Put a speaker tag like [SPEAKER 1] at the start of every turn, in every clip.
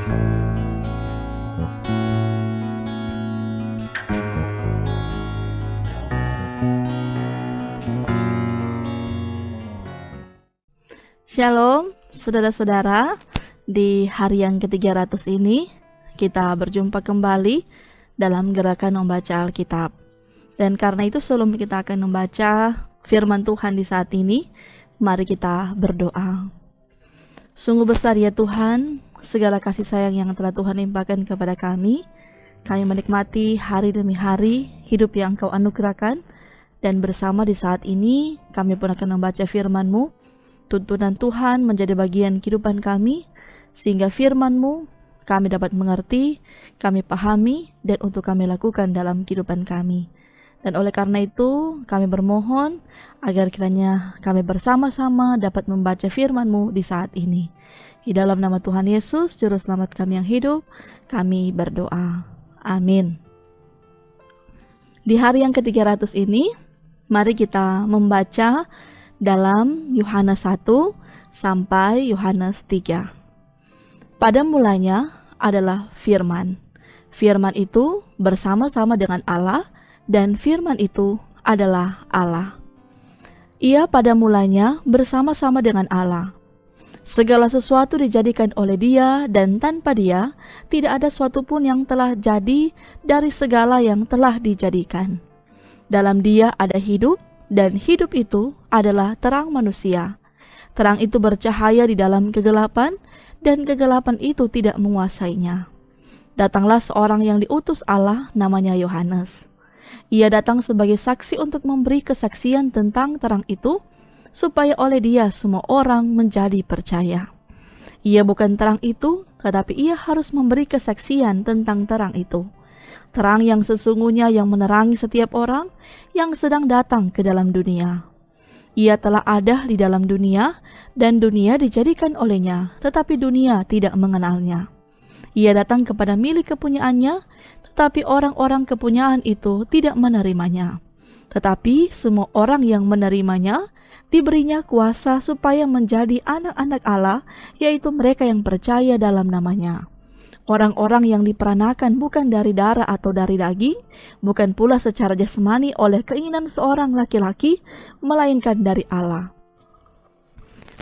[SPEAKER 1] Shalom, saudara-saudara. Di hari yang ke-300 ini, kita berjumpa kembali dalam gerakan membaca Alkitab. Dan karena itu sebelum kita akan membaca firman Tuhan di saat ini, mari kita berdoa. Sungguh besar ya Tuhan, segala kasih sayang yang telah Tuhan limpahkan kepada kami. Kami menikmati hari demi hari hidup yang Engkau anugerahkan. Dan bersama di saat ini, kami pun akan membaca firman-Mu. Tuntunan Tuhan menjadi bagian kehidupan kami, sehingga firman-Mu kami dapat mengerti, kami pahami, dan untuk kami lakukan dalam kehidupan kami. Dan oleh karena itu, kami bermohon agar kiranya kami bersama-sama dapat membaca firman-Mu di saat ini. Di dalam nama Tuhan Yesus, Juru Selamat kami yang hidup, kami berdoa. Amin. Di hari yang ke-300 ini, mari kita membaca dalam Yohanes 1 sampai Yohanes 3. Pada mulanya adalah firman. Firman itu bersama-sama dengan Allah, dan firman itu adalah Allah. Ia pada mulanya bersama-sama dengan Allah. Segala sesuatu dijadikan oleh Dia, dan tanpa Dia tidak ada suatu pun yang telah jadi dari segala yang telah dijadikan. Dalam Dia ada hidup, dan hidup itu adalah terang manusia. Terang itu bercahaya di dalam kegelapan, dan kegelapan itu tidak menguasainya. Datanglah seorang yang diutus Allah, namanya Yohanes. Ia datang sebagai saksi untuk memberi kesaksian tentang terang itu, supaya oleh dia semua orang menjadi percaya. Ia bukan terang itu, tetapi ia harus memberi kesaksian tentang terang itu. Terang yang sesungguhnya yang menerangi setiap orang yang sedang datang ke dalam dunia. Ia telah ada di dalam dunia, dan dunia dijadikan olehnya, tetapi dunia tidak mengenalnya. Ia datang kepada milik kepunyaannya, tetapi orang-orang kepunyaan itu tidak menerimanya. Tetapi semua orang yang menerimanya, diberinya kuasa supaya menjadi anak-anak Allah, yaitu mereka yang percaya dalam namanya. Orang-orang yang diperanakan bukan dari darah atau dari daging, bukan pula secara jasmani oleh keinginan seorang laki-laki, melainkan dari Allah.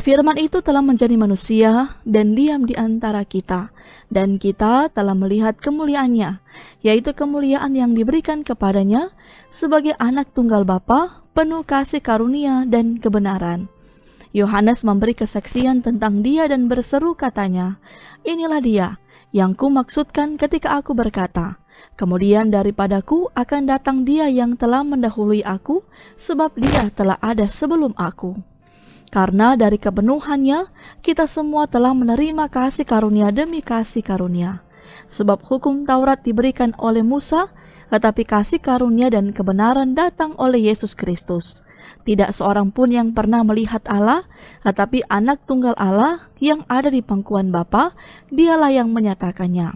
[SPEAKER 1] Firman itu telah menjadi manusia dan diam di antara kita, dan kita telah melihat kemuliaannya, yaitu kemuliaan yang diberikan kepadanya sebagai anak tunggal Bapa, penuh kasih karunia dan kebenaran. Yohanes memberi kesaksian tentang dia dan berseru katanya, "Inilah dia yang kumaksudkan ketika aku berkata, kemudian daripadaku akan datang dia yang telah mendahului aku, sebab dia telah ada sebelum aku." Karena dari kepenuhannya, kita semua telah menerima kasih karunia demi kasih karunia. Sebab hukum Taurat diberikan oleh Musa, tetapi kasih karunia dan kebenaran datang oleh Yesus Kristus. Tidak seorang pun yang pernah melihat Allah, tetapi anak tunggal Allah yang ada di pangkuan Bapa, dialah yang menyatakannya.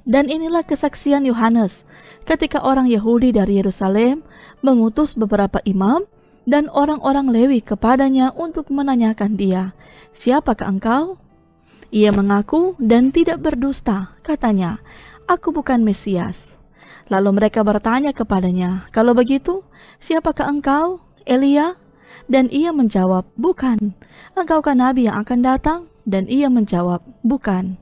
[SPEAKER 1] Dan inilah kesaksian Yohanes, ketika orang Yahudi dari Yerusalem mengutus beberapa imam dan orang-orang Lewi kepadanya untuk menanyakan dia, "Siapakah engkau?" Ia mengaku dan tidak berdusta, katanya, "Aku bukan Mesias." Lalu mereka bertanya kepadanya, "Kalau begitu, siapakah engkau? Elia?" Dan ia menjawab, "Bukan." "Engkaukah nabi yang akan datang?" Dan ia menjawab, "Bukan."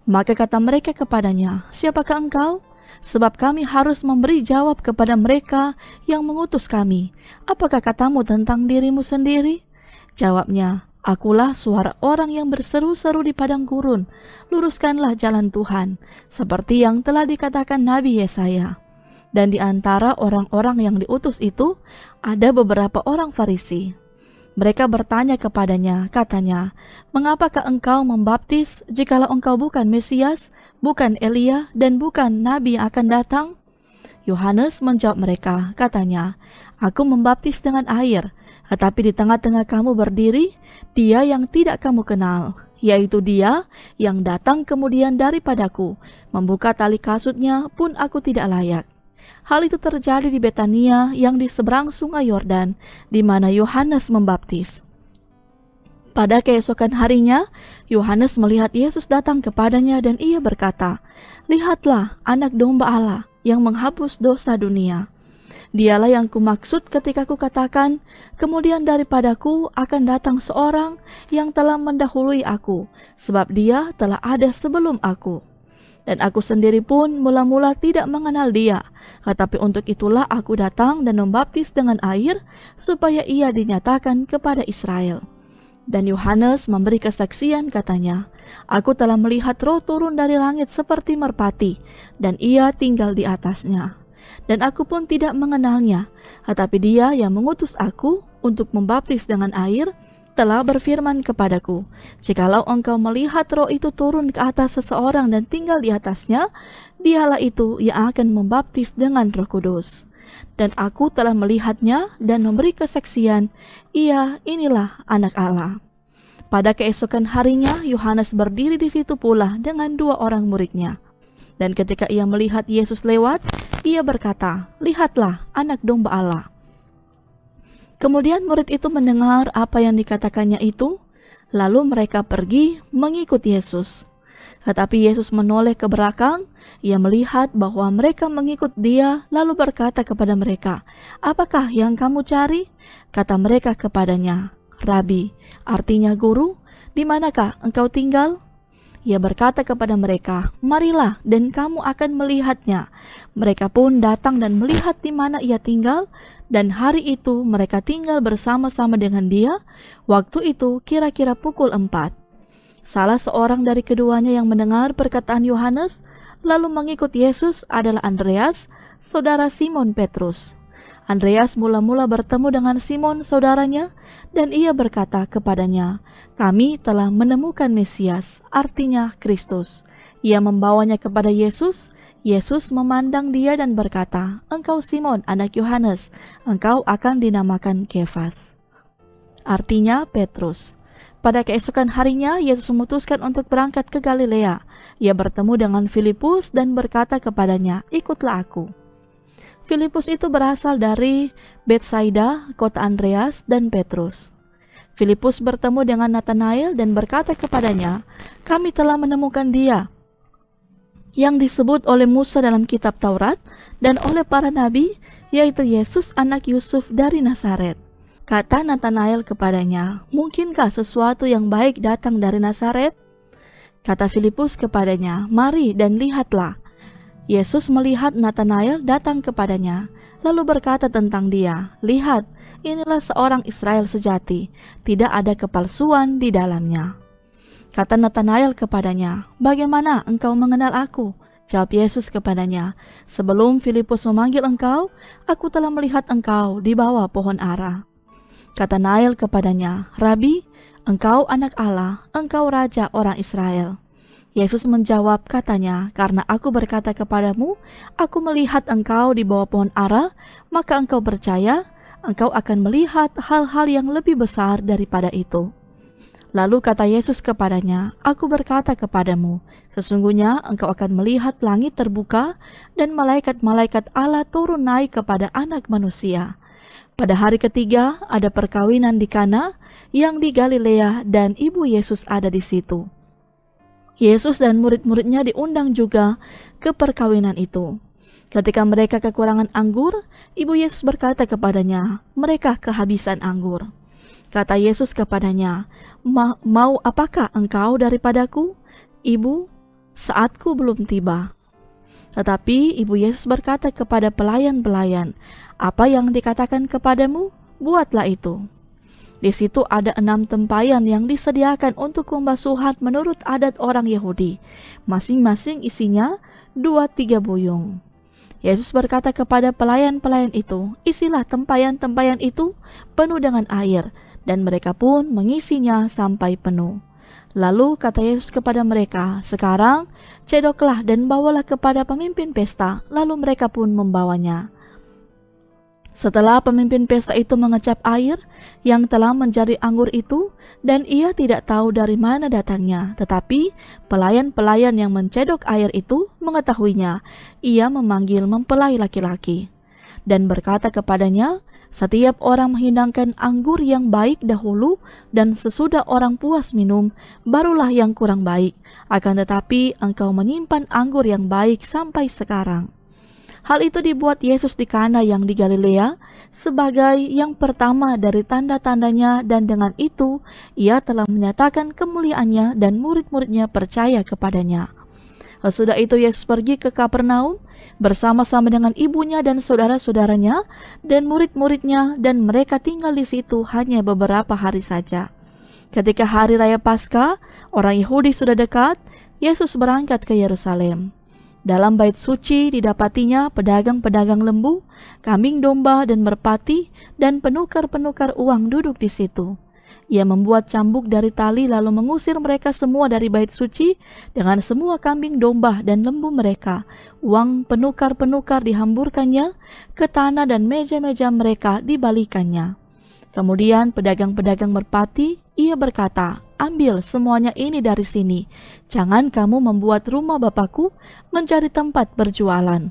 [SPEAKER 1] Maka kata mereka kepadanya, "Siapakah engkau? Sebab kami harus memberi jawab kepada mereka yang mengutus kami. Apakah katamu tentang dirimu sendiri?" Jawabnya, "Akulah suara orang yang berseru-seru di padang gurun, luruskanlah jalan Tuhan, seperti yang telah dikatakan Nabi Yesaya." Dan di antara orang-orang yang diutus itu, ada beberapa orang Farisi. Mereka bertanya kepadanya, katanya, "Mengapakah engkau membaptis jikalau engkau bukan Mesias, bukan Elia, dan bukan Nabi yang akan datang?" Yohanes menjawab mereka, katanya, "Aku membaptis dengan air, tetapi di tengah-tengah kamu berdiri Dia yang tidak kamu kenal, yaitu Dia yang datang kemudian daripadaku. Membuka tali kasutnya pun aku tidak layak." Hal itu terjadi di Betania yang di seberang sungai Yordan, di mana Yohanes membaptis. Pada keesokan harinya, Yohanes melihat Yesus datang kepadanya dan ia berkata, "Lihatlah anak domba Allah yang menghapus dosa dunia. Dialah yang kumaksud ketika kukatakan, kemudian daripadaku akan datang seorang yang telah mendahului aku, sebab dia telah ada sebelum aku. Dan aku sendiri pun mula-mula tidak mengenal dia, tetapi untuk itulah aku datang dan membaptis dengan air, supaya ia dinyatakan kepada Israel." Dan Yohanes memberi kesaksian, katanya, "Aku telah melihat Roh turun dari langit seperti merpati, dan ia tinggal di atasnya. Dan aku pun tidak mengenalnya, tetapi dia yang mengutus aku untuk membaptis dengan air, telah berfirman kepadaku, jikalau engkau melihat Roh itu turun ke atas seseorang dan tinggal di atasnya, dialah itu yang akan membaptis dengan Roh Kudus. Dan aku telah melihatnya dan memberi kesaksian, inilah anak Allah." Pada keesokan harinya, Yohanes berdiri di situ pula dengan 2 orang muridnya. Dan ketika ia melihat Yesus lewat, ia berkata, "Lihatlah anak domba Allah." Kemudian murid itu mendengar apa yang dikatakannya itu, lalu mereka pergi mengikut Yesus. Tetapi Yesus menoleh ke belakang, ia melihat bahwa mereka mengikut dia, lalu berkata kepada mereka, "Apakah yang kamu cari?" Kata mereka kepadanya, "Rabi," artinya guru, "di manakah engkau tinggal?" Ia berkata kepada mereka, "Marilah dan kamu akan melihatnya." Mereka pun datang dan melihat di mana ia tinggal, dan hari itu mereka tinggal bersama-sama dengan dia. Waktu itu kira-kira pukul 4. Salah seorang dari keduanya yang mendengar perkataan Yohanes lalu mengikut Yesus adalah Andreas, saudara Simon Petrus. Andreas mula-mula bertemu dengan Simon saudaranya, dan ia berkata kepadanya, "Kami telah menemukan Mesias," artinya Kristus. Ia membawanya kepada Yesus. Yesus memandang dia dan berkata, "Engkau Simon, anak Yohanes, engkau akan dinamakan Kefas," artinya Petrus. Pada keesokan harinya, Yesus memutuskan untuk berangkat ke Galilea. Ia bertemu dengan Filipus dan berkata kepadanya, "Ikutlah aku." Filipus itu berasal dari Betsaida, kota Andreas dan Petrus. Filipus bertemu dengan Nathanael dan berkata kepadanya, "Kami telah menemukan dia yang disebut oleh Musa dalam kitab Taurat dan oleh para nabi, yaitu Yesus anak Yusuf dari Nazaret." Kata Nathanael kepadanya, "Mungkinkah sesuatu yang baik datang dari Nazaret?" Kata Filipus kepadanya, "Mari dan lihatlah." Yesus melihat Nathanael datang kepadanya, lalu berkata tentang dia, "Lihat, inilah seorang Israel sejati, tidak ada kepalsuan di dalamnya." Kata Nathanael kepadanya, "Bagaimana engkau mengenal aku?" Jawab Yesus kepadanya, "Sebelum Filipus memanggil engkau, aku telah melihat engkau di bawah pohon ara." Kata Nael kepadanya, "Rabi, engkau anak Allah, engkau raja orang Israel." Yesus menjawab katanya, "Karena aku berkata kepadamu, aku melihat engkau di bawah pohon ara, maka engkau percaya, engkau akan melihat hal-hal yang lebih besar daripada itu." Lalu kata Yesus kepadanya, "Aku berkata kepadamu, sesungguhnya engkau akan melihat langit terbuka dan malaikat-malaikat Allah turun naik kepada anak manusia." Pada hari ketiga ada perkawinan di Kana yang di Galilea dan ibu Yesus ada di situ. Yesus dan murid-muridnya diundang juga ke perkawinan itu. Ketika mereka kekurangan anggur, ibu Yesus berkata kepadanya, "Mereka kehabisan anggur." Kata Yesus kepadanya, "Mau apakah engkau daripadaku? Ibu, saatku belum tiba." Tetapi ibu Yesus berkata kepada pelayan-pelayan, "Apa yang dikatakan kepadamu, buatlah itu." Di situ ada 6 tempayan yang disediakan untuk pembasuhan menurut adat orang Yahudi. Masing-masing isinya 2-3 buyung. Yesus berkata kepada pelayan-pelayan itu, "Isilah tempayan-tempayan itu penuh dengan air," dan mereka pun mengisinya sampai penuh. Lalu kata Yesus kepada mereka, "Sekarang cedoklah dan bawalah kepada pemimpin pesta." Lalu mereka pun membawanya. Setelah pemimpin pesta itu mengecap air yang telah menjadi anggur itu, dan ia tidak tahu dari mana datangnya, tetapi pelayan-pelayan yang mencedok air itu mengetahuinya, ia memanggil mempelai laki-laki dan berkata kepadanya, Setiap orang menghidangkan anggur yang baik dahulu, dan sesudah orang puas minum, barulah yang kurang baik. Akan tetapi engkau menyimpan anggur yang baik sampai sekarang." Hal itu dibuat Yesus di Kana yang di Galilea sebagai yang pertama dari tanda-tandanya, dan dengan itu ia telah menyatakan kemuliaannya dan murid-muridnya percaya kepadanya. Sesudah itu Yesus pergi ke Kapernaum bersama-sama dengan ibunya dan saudara-saudaranya dan murid-muridnya, dan mereka tinggal di situ hanya beberapa hari saja. Ketika hari raya Paskah, orang Yahudi sudah dekat, Yesus berangkat ke Yerusalem. Dalam bait suci didapatinya pedagang-pedagang lembu, kambing domba dan merpati, dan penukar-penukar uang duduk di situ. Ia membuat cambuk dari tali lalu mengusir mereka semua dari bait suci dengan semua kambing domba dan lembu mereka. Uang penukar-penukar dihamburkannya ke tanah dan meja-meja mereka dibalikannya. Kemudian pedagang-pedagang merpati, ia berkata, "Ambil semuanya ini dari sini. Jangan kamu membuat rumah Bapakku menjadi tempat berjualan."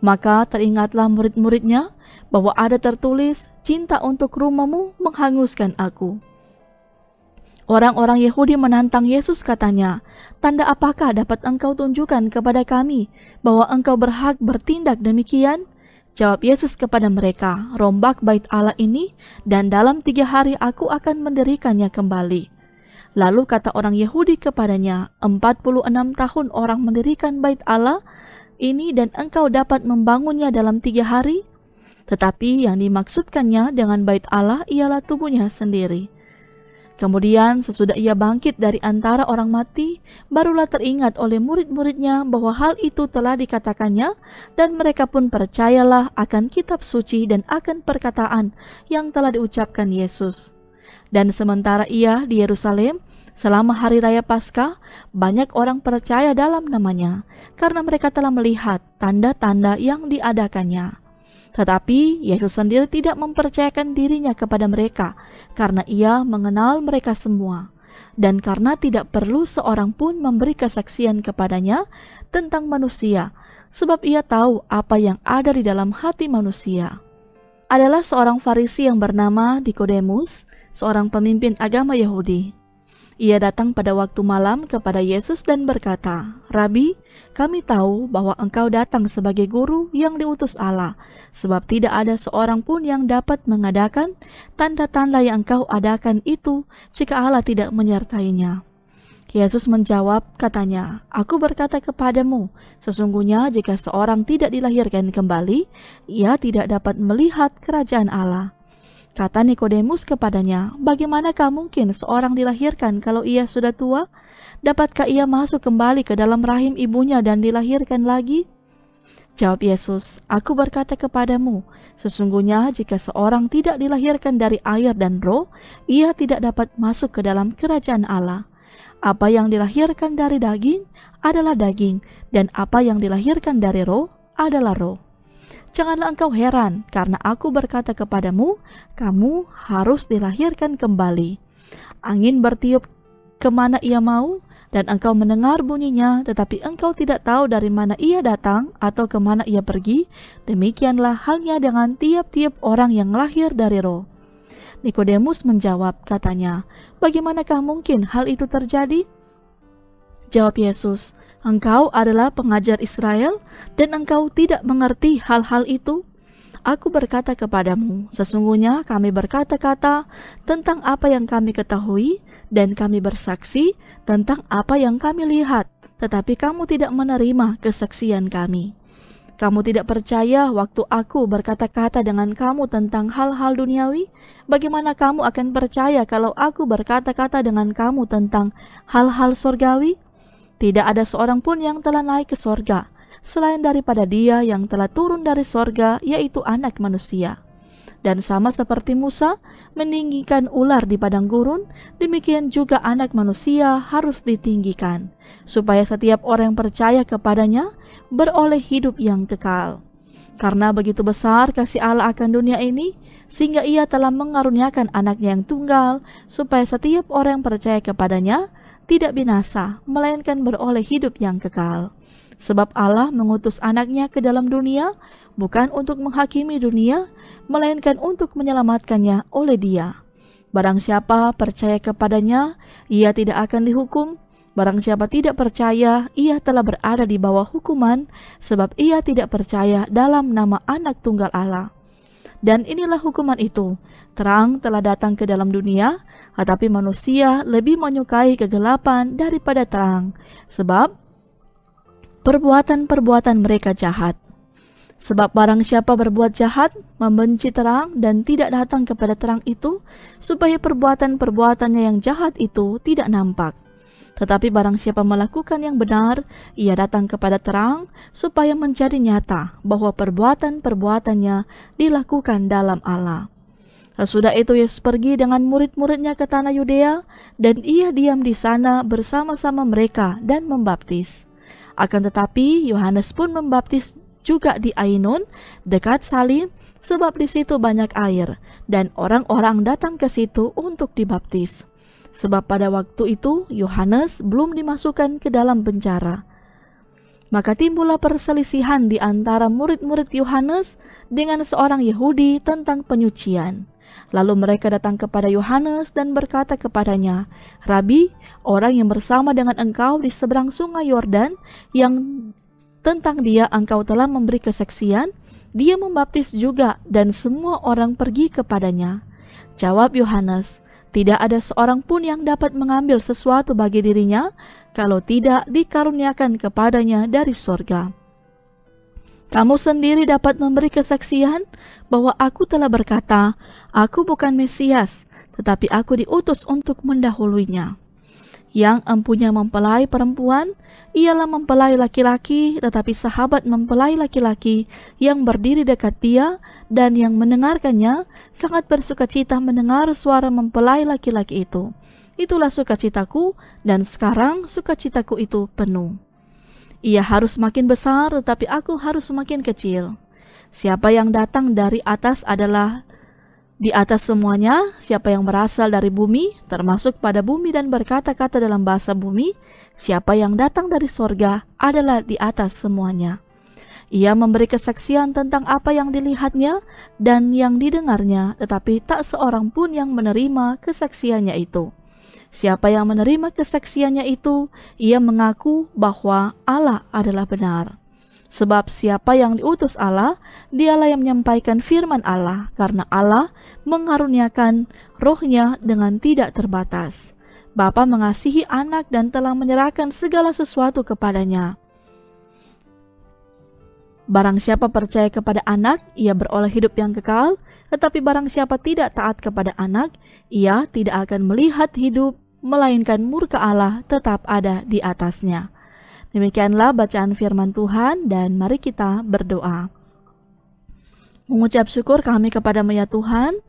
[SPEAKER 1] Maka teringatlah murid-muridnya bahwa ada tertulis, "Cinta untuk rumahmu menghanguskan aku." Orang-orang Yahudi menantang Yesus, katanya, "Tanda apakah dapat engkau tunjukkan kepada kami bahwa engkau berhak bertindak demikian?" Jawab Yesus kepada mereka, "Rombak bait Allah ini, dan dalam 3 hari aku akan mendirikannya kembali." Lalu kata orang Yahudi kepadanya, 46 tahun orang mendirikan bait Allah ini, dan engkau dapat membangunnya dalam 3 hari? Tetapi yang dimaksudkannya dengan bait Allah ialah tubuhnya sendiri. Kemudian sesudah ia bangkit dari antara orang mati, barulah teringat oleh murid-muridnya bahwa hal itu telah dikatakannya, dan mereka pun percayalah akan kitab suci dan akan perkataan yang telah diucapkan Yesus. Dan sementara ia di Yerusalem, selama hari raya Paskah, banyak orang percaya dalam namanya, karena mereka telah melihat tanda-tanda yang diadakannya. Tetapi Yesus sendiri tidak mempercayakan dirinya kepada mereka, karena ia mengenal mereka semua, dan karena tidak perlu seorang pun memberi kesaksian kepadanya tentang manusia, sebab ia tahu apa yang ada di dalam hati manusia. Adalah seorang Farisi yang bernama Nikodemus, seorang pemimpin agama Yahudi. Ia datang pada waktu malam kepada Yesus dan berkata, "Rabi, kami tahu bahwa engkau datang sebagai guru yang diutus Allah, sebab tidak ada seorang pun yang dapat mengadakan tanda-tanda yang engkau adakan itu jika Allah tidak menyertainya." Yesus menjawab, katanya, "Aku berkata kepadamu, sesungguhnya jika seorang tidak dilahirkan kembali, ia tidak dapat melihat kerajaan Allah." Kata Nikodemus kepadanya, "Bagaimanakah mungkin seorang dilahirkan kalau ia sudah tua? Dapatkah ia masuk kembali ke dalam rahim ibunya dan dilahirkan lagi?" Jawab Yesus, "Aku berkata kepadamu, sesungguhnya jika seorang tidak dilahirkan dari air dan roh, ia tidak dapat masuk ke dalam kerajaan Allah. Apa yang dilahirkan dari daging adalah daging, dan apa yang dilahirkan dari roh adalah roh. Janganlah engkau heran, karena aku berkata kepadamu, kamu harus dilahirkan kembali. Angin bertiup kemana ia mau, dan engkau mendengar bunyinya, tetapi engkau tidak tahu dari mana ia datang atau kemana ia pergi. Demikianlah halnya dengan tiap-tiap orang yang lahir dari roh." Nikodemus menjawab, katanya, "Bagaimanakah mungkin hal itu terjadi?" Jawab Yesus, "Engkau adalah pengajar Israel, dan engkau tidak mengerti hal-hal itu? Aku berkata kepadamu, sesungguhnya kami berkata-kata tentang apa yang kami ketahui, dan kami bersaksi tentang apa yang kami lihat, tetapi kamu tidak menerima kesaksian kami. Kamu tidak percaya waktu aku berkata-kata dengan kamu tentang hal-hal duniawi? Bagaimana kamu akan percaya kalau aku berkata-kata dengan kamu tentang hal-hal surgawi? Tidak ada seorang pun yang telah naik ke sorga, selain daripada Dia yang telah turun dari sorga, yaitu Anak Manusia. Dan sama seperti Musa meninggikan ular di padang gurun, demikian juga Anak Manusia harus ditinggikan, supaya setiap orang yang percaya kepadanya beroleh hidup yang kekal." Karena begitu besar kasih Allah akan dunia ini, sehingga Ia telah mengaruniakan anaknya yang tunggal, supaya setiap orang yang percaya kepadanya tidak binasa, melainkan beroleh hidup yang kekal. Sebab Allah mengutus anaknya ke dalam dunia, bukan untuk menghakimi dunia, melainkan untuk menyelamatkannya oleh Dia. Barang siapa percaya kepadanya, ia tidak akan dihukum. Barang siapa tidak percaya, ia telah berada di bawah hukuman, sebab ia tidak percaya dalam nama Anak Tunggal Allah. Dan inilah hukuman itu, terang telah datang ke dalam dunia, tetapi manusia lebih menyukai kegelapan daripada terang, sebab perbuatan-perbuatan mereka jahat. Sebab barang siapa berbuat jahat, membenci terang dan tidak datang kepada terang itu, supaya perbuatan-perbuatannya yang jahat itu tidak nampak. Tetapi barang siapa melakukan yang benar, ia datang kepada terang, supaya menjadi nyata bahwa perbuatan-perbuatannya dilakukan dalam Allah. Sesudah itu Yesus pergi dengan murid-muridnya ke tanah Yudea, dan ia diam di sana bersama-sama mereka dan membaptis. Akan tetapi Yohanes pun membaptis juga di Ainun, dekat Salim, sebab di situ banyak air, dan orang-orang datang ke situ untuk dibaptis. Sebab pada waktu itu Yohanes belum dimasukkan ke dalam penjara. Maka timbullah perselisihan di antara murid-murid Yohanes dengan seorang Yahudi tentang penyucian. Lalu mereka datang kepada Yohanes dan berkata kepadanya, "Rabi, orang yang bersama dengan engkau di seberang sungai Yordan, yang tentang dia engkau telah memberi kesaksian, dia membaptis juga dan semua orang pergi kepadanya." Jawab Yohanes, "Tidak ada seorang pun yang dapat mengambil sesuatu bagi dirinya, kalau tidak dikaruniakan kepadanya dari sorga. Kamu sendiri dapat memberi kesaksian bahwa aku telah berkata, aku bukan Mesias, tetapi aku diutus untuk mendahuluinya. Yang empunya mempelai perempuan, ialah mempelai laki-laki, tetapi sahabat mempelai laki-laki yang berdiri dekat dia dan yang mendengarkannya sangat bersukacita mendengar suara mempelai laki-laki itu. Itulah sukacitaku, dan sekarang sukacitaku itu penuh. Ia harus makin besar, tetapi aku harus semakin kecil. Siapa yang datang dari atas adalah di atas semuanya, siapa yang berasal dari bumi, termasuk pada bumi dan berkata-kata dalam bahasa bumi, siapa yang datang dari sorga adalah di atas semuanya. Ia memberi kesaksian tentang apa yang dilihatnya dan yang didengarnya, tetapi tak seorang pun yang menerima kesaksiannya itu. Siapa yang menerima kesaksiannya itu, ia mengaku bahwa Allah adalah benar. Sebab siapa yang diutus Allah, dialah yang menyampaikan firman Allah, karena Allah mengaruniakan rohnya dengan tidak terbatas. Bapa mengasihi anak dan telah menyerahkan segala sesuatu kepadanya. Barang siapa percaya kepada anak, ia beroleh hidup yang kekal, tetapi barang siapa tidak taat kepada anak, ia tidak akan melihat hidup, melainkan murka Allah tetap ada di atasnya. Demikianlah bacaan firman Tuhan, dan mari kita berdoa. Mengucap syukur kami kepada-Mu ya Tuhan,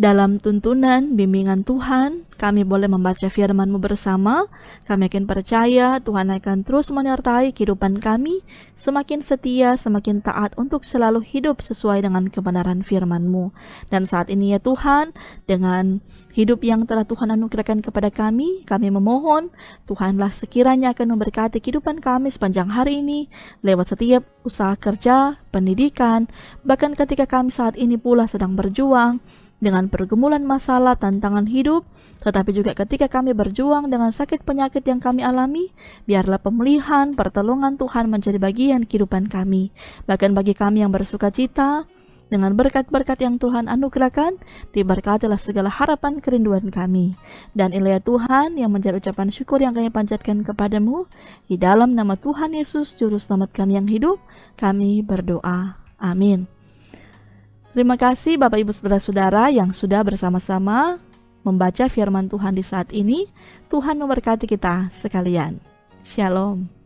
[SPEAKER 1] dalam tuntunan, bimbingan Tuhan, kami boleh membaca firman-Mu bersama. Kami akan percaya Tuhan akan terus menyertai kehidupan kami, semakin setia, semakin taat untuk selalu hidup sesuai dengan kebenaran firman-Mu. Dan saat ini ya Tuhan, dengan hidup yang telah Tuhan anugerahkan kepada kami memohon Tuhanlah sekiranya akan memberkati kehidupan kami sepanjang hari ini, lewat setiap usaha kerja, pendidikan, bahkan ketika kami saat ini pula sedang berjuang dengan pergumulan masalah, tantangan hidup, tetapi juga ketika kami berjuang dengan sakit penyakit yang kami alami, biarlah pemulihan, pertolongan Tuhan menjadi bagian kehidupan kami. Bahkan bagi kami yang bersuka cita, dengan berkat-berkat yang Tuhan anugerahkan, diberkatilah segala harapan kerinduan kami. Dan inilah Tuhan yang menjadi ucapan syukur yang kami panjatkan kepadamu, di dalam nama Tuhan Yesus, Juru Selamat kami yang hidup, kami berdoa. Amin. Terima kasih Bapak Ibu Saudara-saudara yang sudah bersama-sama membaca firman Tuhan di saat ini. Tuhan memberkati kita sekalian. Shalom.